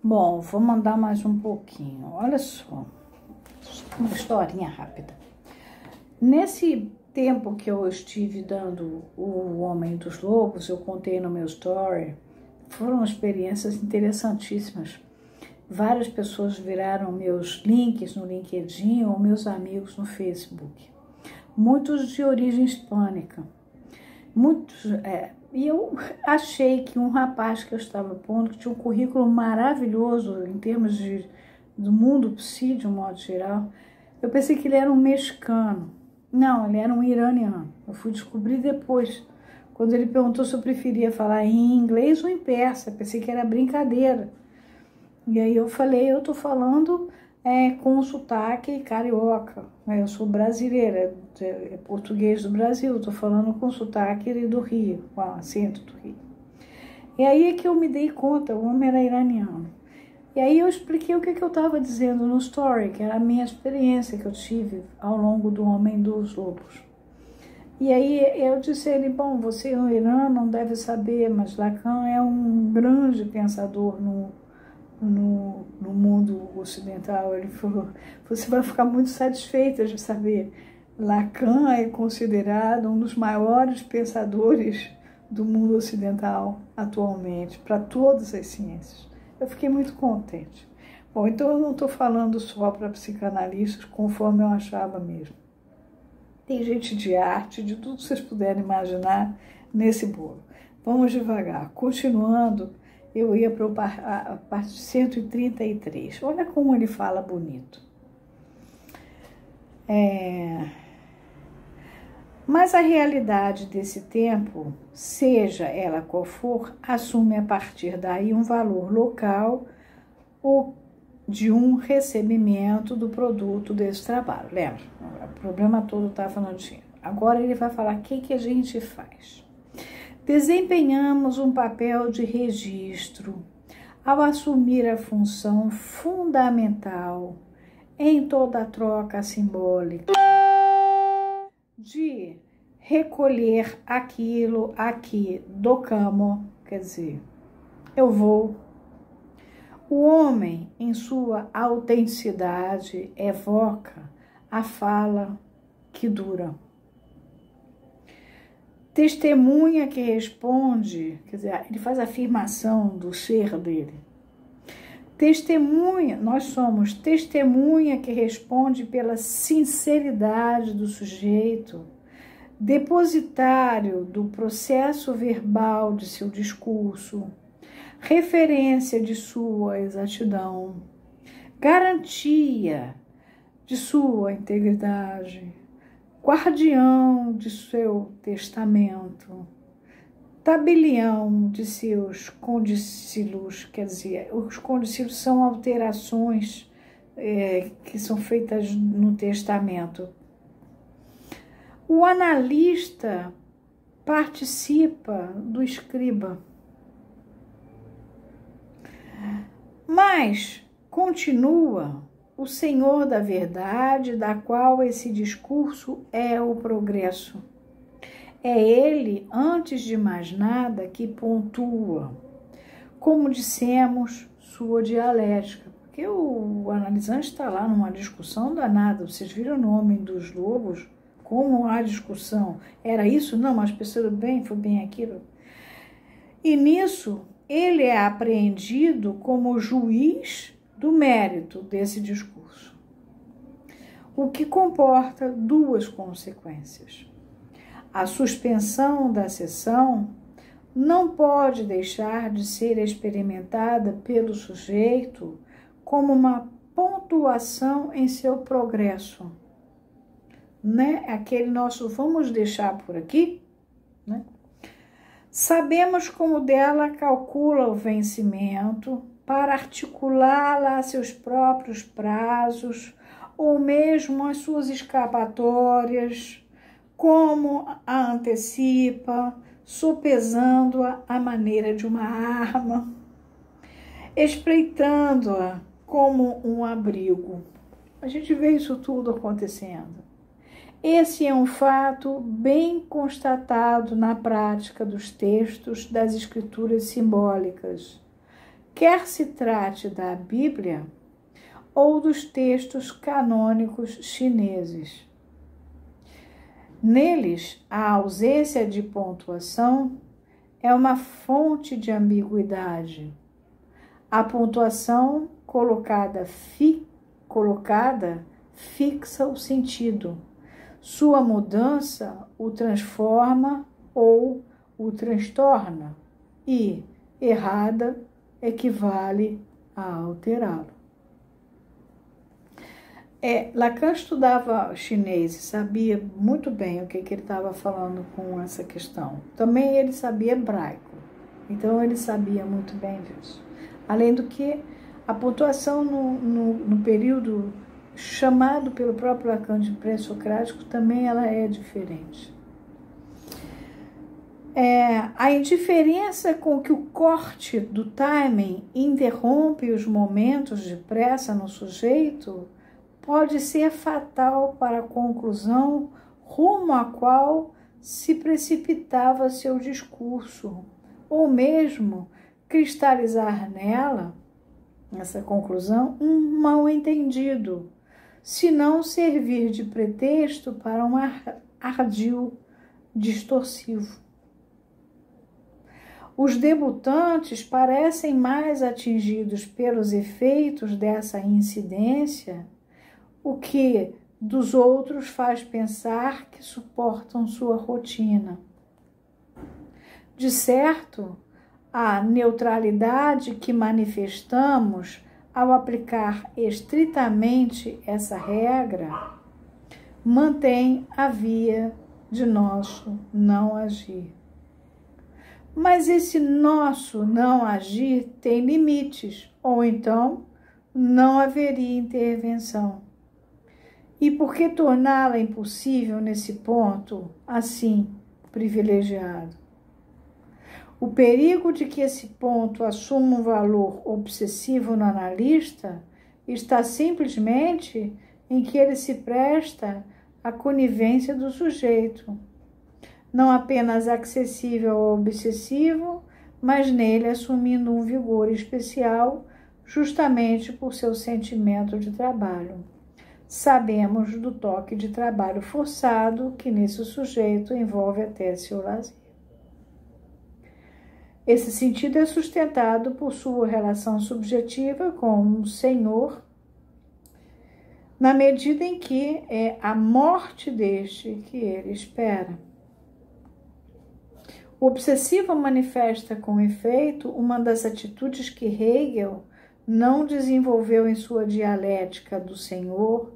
Bom, vou mandar mais um pouquinho. Olha só, uma historinha rápida. Nesse tempo que eu estive dando o Homem dos Lobos, eu contei no meu story, foram experiências interessantíssimas. Várias pessoas viraram meus links no LinkedIn ou meus amigos no Facebook. Muitos de origem hispânica. E eu achei que um rapaz que eu estava pondo, que tinha um currículo maravilhoso em termos do mundo psi, de um modo geral, eu pensei que ele era um mexicano. Não, ele era um iraniano. Eu fui descobrir depois, quando ele perguntou se eu preferia falar em inglês ou em persa. Eu pensei que era brincadeira. E aí eu falei, eu tô falando com sotaque carioca. Eu sou brasileira, português do Brasil, eu tô falando com sotaque do Rio, com acento do Rio. E aí é que eu me dei conta, o homem era iraniano. E aí eu expliquei o que eu estava dizendo no story, que era a minha experiência que eu tive ao longo do Homem dos Lobos. E aí eu disse a ele, bom, você no Irã não deve saber, mas Lacan é um grande pensador no mundo ocidental. Ele falou, você vai ficar muito satisfeita de saber, Lacan é considerado um dos maiores pensadores do mundo ocidental atualmente, para todas as ciências. Eu fiquei muito contente. Bom, então eu não estou falando só para psicanalistas, conforme eu achava mesmo. Tem gente de arte, de tudo que vocês puderem imaginar nesse bolo. Vamos devagar. Continuando, eu ia para a parte 133. Olha como ele fala bonito. Mas a realidade desse tempo, seja ela qual for, assume a partir daí um valor local ou de um recebimento do produto desse trabalho. Lembra? O problema todo estava falando de dinheiro. Agora ele vai falar o que a gente faz. Desempenhamos um papel de registro ao assumir a função fundamental em toda a troca simbólica de recolher aquilo aqui do camo, quer dizer, eu vou. O homem, em sua autenticidade, evoca a fala que dura. Testemunha que responde, quer dizer, ele faz a afirmação do ser dele. Testemunha, nós somos testemunha que responde pela sinceridade do sujeito, depositário do processo verbal de seu discurso, referência de sua exatidão, garantia de sua integridade, guardião de seu testamento, tabelião de seus condicilos, quer dizer, os condicilos são alterações que são feitas no testamento. O analista participa do escriba, mas continua o senhor da verdade, da qual esse discurso é o progresso. É ele, antes de mais nada, que pontua, como dissemos, sua dialética. Porque o analisante está lá numa discussão danada. Vocês viram o Homem dos Lobos? Como há discussão? Era isso? Não, mas pensando bem, foi bem aquilo. E nisso, ele é apreendido como juiz do mérito desse discurso, o que comporta duas consequências. A suspensão da sessão não pode deixar de ser experimentada pelo sujeito como uma pontuação em seu progresso. Né? Aquele nosso vamos deixar por aqui, né? Sabemos como dela calcula o vencimento para articulá-la a seus próprios prazos ou mesmo as suas escapatórias, como a antecipa, sopesando-a à maneira de uma arma, espreitando-a como um abrigo. A gente vê isso tudo acontecendo. Esse é um fato bem constatado na prática dos textos das escrituras simbólicas, quer se trate da Bíblia ou dos textos canônicos chineses. Neles, a ausência de pontuação é uma fonte de ambiguidade. A pontuação colocada fixa o sentido. Sua mudança o transforma ou o transtorna, e errada equivale a alterá-lo. Lacan estudava chinês e sabia muito bem o que ele estava falando com essa questão. Também ele sabia hebraico, então ele sabia muito bem disso. Além do que, a pontuação no período chamado pelo próprio Lacan de pré-socrático também ela é diferente. A indiferença com que o corte do timing interrompe os momentos de pressa no sujeito pode ser fatal para a conclusão rumo à qual se precipitava seu discurso, ou mesmo cristalizar nela, nessa conclusão, um mal-entendido, se não servir de pretexto para um ardil distorsivo. Os debutantes parecem mais atingidos pelos efeitos dessa incidência, o que dos outros faz pensar que suportam sua rotina. De certo, a neutralidade que manifestamos ao aplicar estritamente essa regra mantém a via de nosso não agir. Mas esse nosso não agir tem limites, ou então não haveria intervenção. E por que torná-la impossível nesse ponto, assim, privilegiado? O perigo de que esse ponto assuma um valor obsessivo no analista está simplesmente em que ele se presta à conivência do sujeito, não apenas acessível ao obsessivo, mas nele assumindo um vigor especial justamente por seu sentimento de trabalho. Sabemos do toque de trabalho forçado que nesse sujeito envolve até seu lazer. Esse sentido é sustentado por sua relação subjetiva com o Senhor, na medida em que é a morte deste que ele espera. O obsessivo manifesta com efeito uma das atitudes que Hegel não desenvolveu em sua dialética do Senhor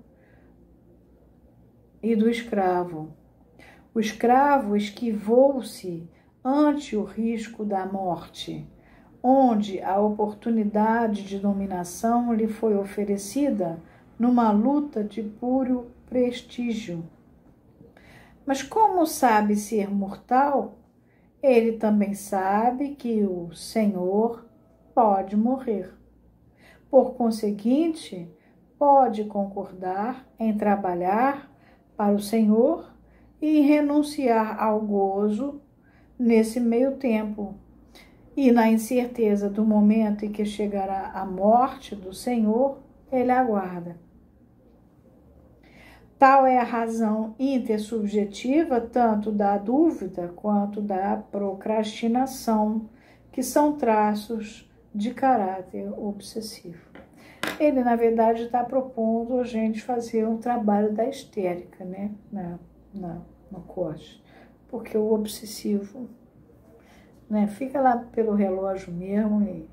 e do escravo. O escravo esquivou-se ante o risco da morte, onde a oportunidade de dominação lhe foi oferecida numa luta de puro prestígio. Mas como sabe ser mortal, ele também sabe que o Senhor pode morrer. Por conseguinte, pode concordar em trabalhar para o Senhor e renunciar ao gozo nesse meio tempo, e na incerteza do momento em que chegará a morte do Senhor, ele aguarda. Tal é a razão intersubjetiva tanto da dúvida quanto da procrastinação, que são traços de caráter obsessivo. Ele, na verdade, está propondo a gente fazer um trabalho da histérica, né, no corte, porque o obsessivo, né, fica lá pelo relógio mesmo, e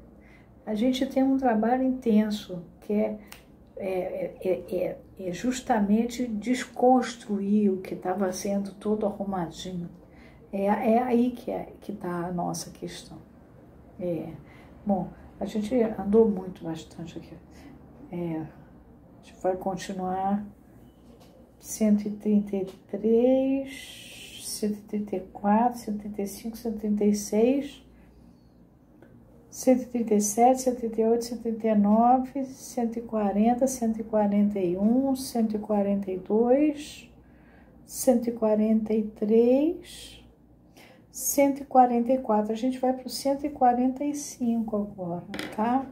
a gente tem um trabalho intenso, que é justamente desconstruir o que estava sendo todo arrumadinho. É aí que está a nossa questão. Bom, a gente andou bastante aqui. A gente vai continuar 133, 134, 135, 136, 137, 138, 139, 140, 141, 142, 143, 144. A gente vai para o 145 agora, tá?